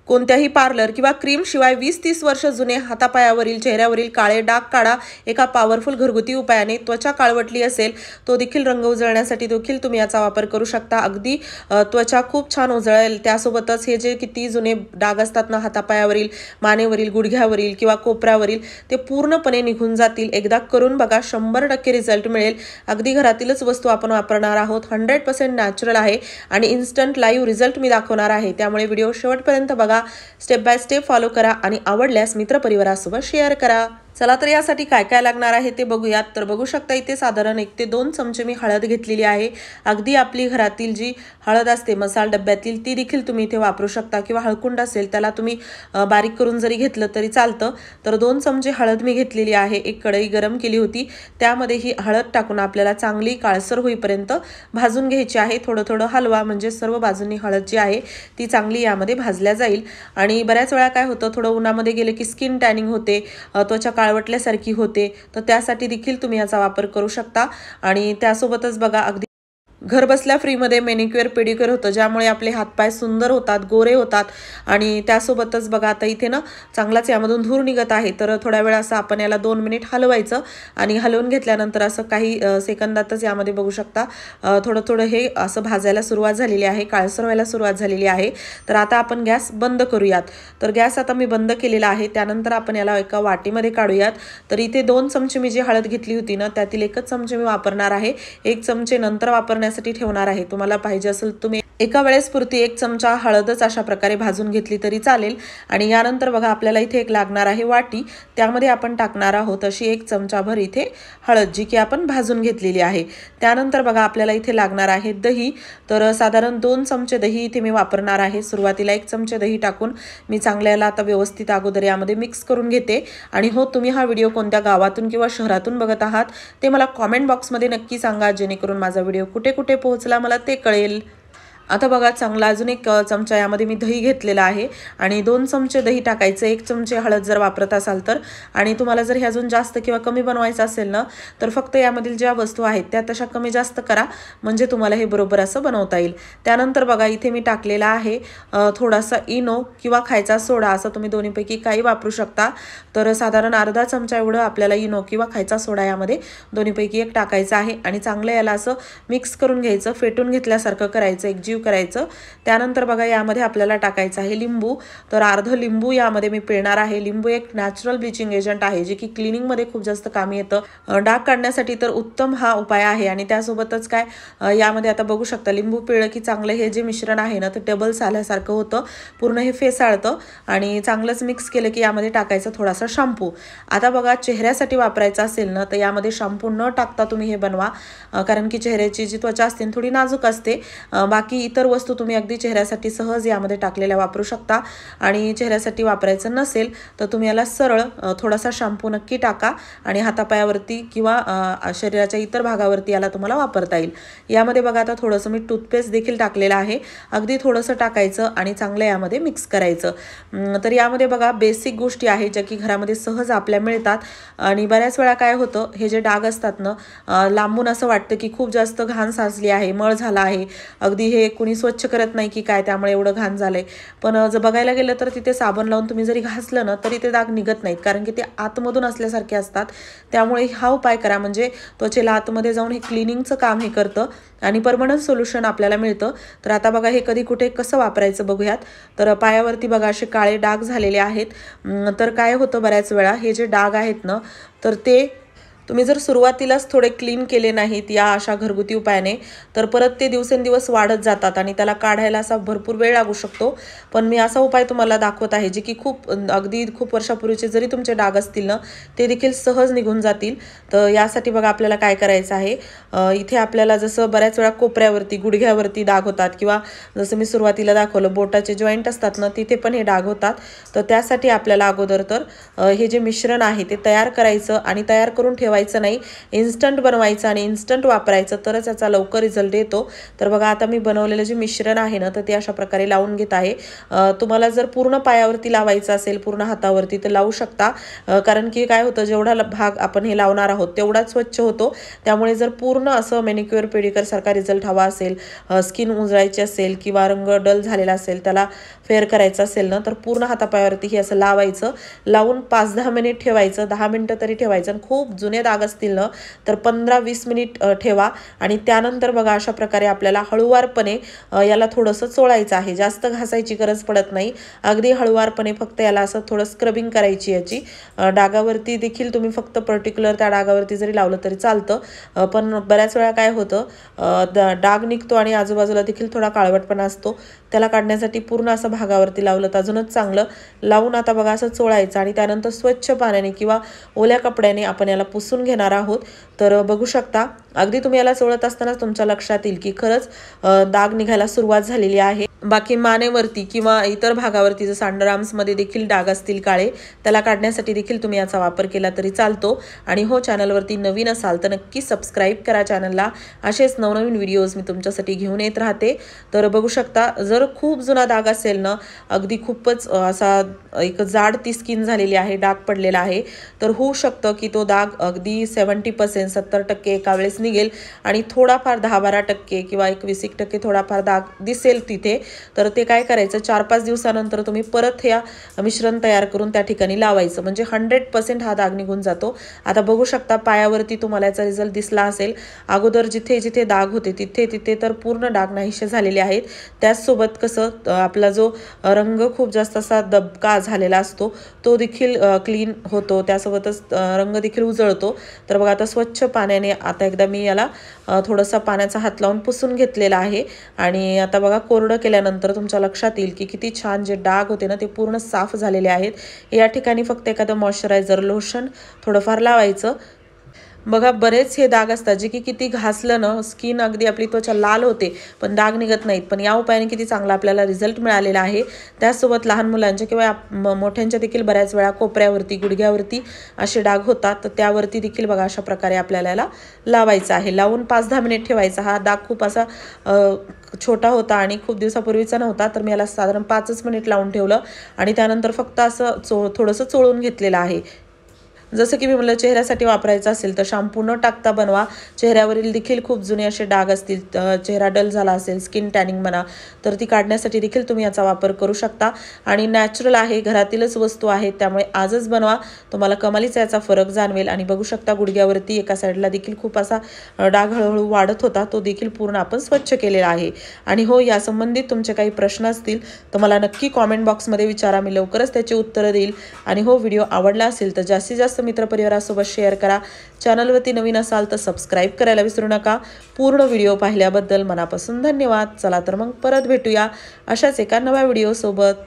कोणत्याही पार्लर किंवा क्रीम शिवाय 20-30 वर्ष जुने हातापायावरील चेहऱ्यावरील काळे डाग काढा एका पॉवरफुल घरगुती उपायाने। त्वचा काळवटली असेल तो देखील रंग उजळण्यासाठी देखील तुम्ही याचा वापर करू शकता। अगदी त्वचा खूप छान उजळेल। त्यासोबतच हे जे किती जुने डाग असतात ना हातापायावरील, मानेवरील, गुडघ्यावरील किंवा कोपऱ्यावरील ते पूर्णपणे निघून जातील। एकदा करून बघा, 100% रिझल्ट मिळेल। अगदी घरातीलच वस्तू आपण वापरणार आहोत, 100% नॅचरल आहे आणि इन्स्टंट लाईव्ह रिझल्ट मी दाखवणार आहे। त्यामुळे व्हिडिओ शेवटपर्यंत बघा, स्टेप बाय स्टेप फॉलो करा आणि आवडल्यास मित्रपरिवारासोबत शेअर करा। चला तर यासाठी काय काय लागणार आहे ते बघूयात। तर बघू शकता इथे साधारण 1 ते 2 चमचे मी हळद घेतलेली आहे। अगदी आपली घरातील जी हळद असते मसाला डब्यातील ती देखील तुम्ही इथे वापरू शकता किंवा हळकुंड असेल त्याला तुम्ही बारीक करून जरी घेतलं तरी चालतं। तर 2 चमचे हळद मी घेतलेली आहे। एक कढई गरम केली होती, त्यामध्ये ही हळद टाकून आपल्याला चांगली काळसर होईपर्यंत भाजून घ्यायची आहे। थोडं थोडं हलवा म्हणजे सर्व बाजूंनी हळद जी आहे ती चांगली यामध्ये भाजल्या जाईल। आणि बऱ्याच वेळा काय होतं, थोडं उन्हामध्ये गेले की स्किन टॅनिंग होते, त्वचा काळवटल्यासारखी होते, तर त्यासाठी देखील तुम्ही याचा वापर करू शकता। आणि त्यासोबतच बघा, अगदी घर बसल्या फ्रीमध्ये मॅनिक्युअर पेडिक्युअर होतं, ज्यामुळे आपले हातपाय सुंदर होतात, गोरे होतात। आणि त्यासोबतच बघा आता इथे ना चांगलाच यामधून धूर निघत आहे, तर थोड्या वेळ असं आपण याला 2 मिनिट हलवायचं आणि हलवून घेतल्यानंतर असं काही सेकंदातच यामध्ये बघू शकता थोडं थोडं हे असं भाजायला सुरुवात झालेली आहे, काळसर व्हायला सुरुवात झालेली आहे। तर आता आपण गॅस बंद करूयात। तर गॅस आता मी बंद केलेला आहे। त्यानंतर आपण याला एका वाटीमध्ये काढूयात। तर इथे 2 चमचे मी जी हळद घेतली होती ना त्यातील 1च चमचे मी वापरणार आहे, 1 चमचे नंतर वापरण्यासाठी ठेवणार आहे। तुम्हाला पाहिजे असेल तुम्ही एका वेळेस पुरती 1 चमचा हळदच अशा प्रकारे भाजून घेतली तरी चालेल। आणि यानंतर बघा आपल्याला इथे एक लागणार आहे वाटी, त्यामध्ये आपण टाकणार आहोत अशी 1 चमचाभर इथे हळद, जी की आपण भाजून घेतलेली आहे। त्यानंतर बघा आपल्याला इथे लागणार आहे दही। तर साधारण 2 चमचे दही इथे मी वापरणार आहे। सुरुवातीला 1 चमचे दही टाकून मी चांगल्याला आता व्यवस्थित अगोदर यामध्ये मिक्स करून घेते। आणि हो, तुम्ही हा व्हिडिओ कोणत्या गावातून किंवा शहरातून बघत आहात ते मला कॉमेंट बॉक्समध्ये नक्की सांगा, जेणेकरून माझा व्हिडिओ कुठे कुठे पोहोचला मला ते कळेल। आता बघा चांगला अजून 1 चमचा यामध्ये मी दही घेतलेला आहे आणि 2 चमचे दही टाकायचं, 1 चमचे हळद जर वापरत असाल तर। आणि तुम्हाला जर हे अजून जास्त किंवा कमी बनवायचं असेल ना तर फक्त यामधील ज्या वस्तू आहेत त्या तशा कमी जास्त करा, म्हणजे तुम्हाला हे बरोबर असं बनवता येईल। त्यानंतर बघा इथे मी टाकलेला आहे थोडासा इनो किंवा खायचा सोडा, असं तुम्ही दोन्हीपैकी काही वापरू शकता। तर साधारण अर्धा चमचा एवढं आपल्याला इनो किंवा खायचा सोडा यामध्ये दोन्हीपैकी एक टाकायचा आहे आणि चांगलं याला असं मिक्स करून घ्यायचं, फेटून घेतल्यासारखं करायचं, एकजीव करायचं। त्यानंतर बघा यामध्ये आपल्याला टाकायचं आहे लिंबू। तर अर्ध लिंबू यामध्ये मी पिळणार आहे। लिंबू एक नॅचरल ब्लिचिंग एजंट आहे, जे की क्लिनिंग मध्ये खूप जास्त कामी येतं, डाग काढण्यासाठी तर उत्तम हा उपाय आहे। आणि त्यासोबतच काय यामध्ये आता बघू शकता लिंबू पिळलं की चांगलं हे जे मिश्रण आहे ना ते डबल्स आल्यासारखं होतं, पूर्ण हे फेसाळतं। आणि चांगलंच मिक्स केलं की यामध्ये टाकायचं थोडासा शॅम्पू। आता बघा चेहऱ्यासाठी वापरायचा असेल ना तर यामध्ये शॅम्पू न टाकता तुम्ही हे बनवा, कारण की चेहऱ्याची जी त्वचा असते थोडी नाजूक असते। बाकी इतर वस्तू तुम्ही अगदी चेहऱ्यासाठी सहज यामध्ये टाकलेल्या वापरू शकता। आणि चेहऱ्यासाठी वापरायचं नसेल तर तुम्ही याला सरळ थोडासा शॅम्पू नक्की टाका आणि हातापायावरती किंवा शरीराच्या इतर भागावरती याला तुम्हाला वापरता येईल। यामध्ये बघा आता थोडंसं मी टूथपेस्ट देखील टाकलेलं आहे, अगदी थोडंसं टाकायचं आणि चांगलं यामध्ये मिक्स करायचं। तर यामध्ये बघा बेसिक गोष्टी आहेत ज्या की घरामध्ये सहज आपल्या मिळतात। आणि बऱ्याच वेळा काय होतं, हे जे डाग असतात ना लांबून असं वाटतं की खूप जास्त घाण साचली आहे, मळ झाला आहे, अगदी हे कुणी स्वच्छ करत नाही की काय त्यामुळे एवढं घाण झालंय। पण जर बघायला गेलं तर तिथे साबण लावून तुम्ही जरी घासलं ना तरी ते डाग निघत नाहीत, कारण की ते आतमधून असल्यासारखे असतात। त्यामुळे हा उपाय करा, म्हणजे त्वचेला आतमध्ये जाऊन हे क्लिनिंगचं काम हे करतं आणि परमनंट सोल्युशन आपल्याला मिळतं। तर आता बघा हे कधी कुठे कसं वापरायचं बघूयात। तर पायावरती बघा असे काळे डाग झालेले आहेत। तर काय होतं बऱ्याच वेळा हे जे डाग आहेत ना तर ते तुम्ही जर सुरुवातीलाच थोडे क्लीन केले नाहीत या अशा घरगुती उपायाने तर परत ते दिवसेंदिवस वाढत जातात आणि त्याला काढायला असा भरपूर वेळ लागू शकतो। पण मी असा उपाय तुम्हाला दाखवत आहे जे की अगदी खूप वर्षापूर्वीचे जरी तुमचे डाग असतील ना ते देखील सहज निघून जातील। तर यासाठी बघा आपल्याला काय करायचं आहे, इथे आपल्याला जसं बऱ्याच वेळा कोपऱ्यावरती, गुडघ्यावरती डाग होतात किंवा जसं मी सुरुवातीला दाखवलं बोटाचे जॉईंट असतात ना तिथे पण हे डाग होतात। तर त्यासाठी आपल्याला अगोदर तर हे जे मिश्रण आहे ते तयार करायचं आणि तयार करून ठेवायचं ठेवायचं नाही, इन्स्टंट बनवायचं आणि इन्स्टंट वापरायचं, तरच याचा लवकर रिझल्ट येतो. तर बघा आता मी बनवलेलं जे मिश्रण आहे ना तर ते अशा प्रकारे लावून घेत आहे. तुम्हाला जर पूर्ण पायावरती लावायचं असेल, पूर्ण हातावरती, तर लावू शकता. कारण की काय होतं, जेवढा भाग आपण हे लावणार आहोत तेवढाच स्वच्छ होतो. त्यामुळे जर पूर्ण असं मॅनिक्युअर पेडिक्युअर सारखा रिझल्ट हवा असेल, स्किन उजळायची असेल किंवा रंग डल झालेला असेल, त्याला फेअर करायचं असेल ना, तर पूर्ण हातापायावरती हे असं लावायचं. लावून 5-10 मिनिट ठेवायचं, 10 मिनिटं तरी ठेवायचं. आणि खूप जुने दाग असतील ना तर 15-20 मिनिट ठेवा. आणि त्यानंतर बघा अशा प्रकारे आपल्याला हळूवारपणे याला थोडंसं चोळायचं आहे. जास्त घासायची गरज पडत नाही, अगदी हळूवारपणे फक्त याला असं थोडं स्क्रबिंग करायची याची. डागावरती देखील तुम्ही फक्त पर्टिक्युलर त्या डागावरती जरी लावलं तरी चालतं. पण बऱ्याच वेळा काय होतं, डाग निघतो आणि आजूबाजूला देखील थोडा काळवटपणा असतो. त्याला काढण्यासाठी पूर्ण असं भागावरती लावलं तर अजूनच चांगलं. लावून आता बघा असं चोळायचं आणि त्यानंतर स्वच्छ पाण्याने किंवा ओल्या कपड्याने आपण याला पुसून घेणार आहोत. तर बघू शकता, अगदी तुम्ही याला चोळत असतानाच तुमच्या लक्षात येईल की खरंच डाग निघायला सुरुवात झालेली आहे. बाकी मानेवरती किंवा इतर भागावरती जसं अंडरआर्म्समध्ये देखील डाग असतील काळे, त्याला काढण्यासाठी देखील तुम्ही याचा वापर केला तरी चालतो. आणि हो, चॅनलवरती नवीन असाल तर नक्की सबस्क्राईब करा चॅनलला. असेच नवनवीन व्हिडिओज मी तुमच्यासाठी घेऊन येत राहते. तर बघू शकता, जर खूप जुना डाग असेल ना, अगदी खूपच असा एक जाड ती स्किन झालेली आहे, डाग पडलेला आहे, तर होऊ शकतं की तो डाग अगदी 70% 70% एका वेळेस निघेल आणि थोडाफार 10-12% किंवा 21% थोडाफार डाग दिसेल तिथे. तर ते काय करायचं, 4-5 दिवसानंतर तुम्ही परत हे मिश्रण तयार करून त्या ठिकाणी लावायचं, म्हणजे 100% हा डाग निघून जातो. आता बघू शकता पायावरती तुम्हाला याचा रिझल्ट दिसला असेल. अगोदर जिथे जिथे डाग होते तिथे तिथे तर पूर्ण डाग नाहीसे झालेले आहेत. त्याचसोबत कसं आपला जो रंग खूप जास्त असा दबका झालेला असतो तो देखील क्लीन होतो, त्यासोबतच रंग देखील उजळतो. तर बघा आता स्वच्छ पाण्याने आता एकदा मी याला थोडासा पाण्याचा हात लावून पुसून घेतलेला आहे. आणि आता बघा कोरडं केल्यानंतर तुमच्या लक्षात येईल की किती छान जे डाग होते ना ते पूर्ण साफ झालेले आहेत. या ठिकाणी फक्त एखादं मॉइश्चरायझर लोशन थोडंफार लावायचं. बघा बरेच हे डाग असतात जे की किती घासलं ना स्किन अगदी आपली त्वचा लाल होते पण डाग निघत नाहीत. पण या उपायाने किती चांगला आपल्याला रिझल्ट मिळालेला आहे. त्याचसोबत लहान मुलांच्या किंवा मोठ्यांच्या देखील बऱ्याच वेळा कोपऱ्यावरती, गुडघ्यावरती असे डाग होतात, तर त्यावरती देखील बघा अशा प्रकारे आपल्याला याला लावायचं आहे. लावून 5-10 मिनिट ठेवायचा. हा डाग खूप असा छोटा होता आणि खूप दिवसापूर्वीचा नव्हता, तर मी याला साधारण 5 मिनिट लावून ठेवलं आणि त्यानंतर फक्त असं थोडंसं चोळून घेतलेलं आहे. जसं की मी म्हणलं, चेहऱ्यासाठी वापरायचं असेल तर शॅम्पू न टाकता बनवा. चेहऱ्यावरील देखील खूप जुने असे डाग असतील, चेहरा डल झाला असेल, स्किन टॅनिंग म्हणा, तर ती काढण्यासाठी देखील तुम्ही याचा वापर करू शकता. आणि नॅचरल आहे, घरातीलच वस्तू आहेत, त्यामुळे आजच बनवा, तुम्हाला कमालीचा याचा फरक जाणवेल. आणि बघू शकता गुडघ्यावरती एका साईडला देखील खूप असा डाग हळूहळू वाढत होता, तो देखील पूर्ण आपण स्वच्छ केलेला आहे. आणि हो, या संबंधित तुमचे काही प्रश्न असतील तर मला नक्की कॉमेंट बॉक्समध्ये विचारा, मी लवकरच त्याची उत्तरं देईल. आणि हो, व्हिडिओ आवडला असेल तर जास्तीत जास्त मित्रपरिवारासोबत शेअर करा. चॅनलवरती नवीन असाल तर सबस्क्राईब करायला विसरू नका. पूर्ण व्हिडिओ पाहिल्याबद्दल मनापासून धन्यवाद. चला तर मग परत भेटूया अशाच एका नव्या व्हिडिओसोबत.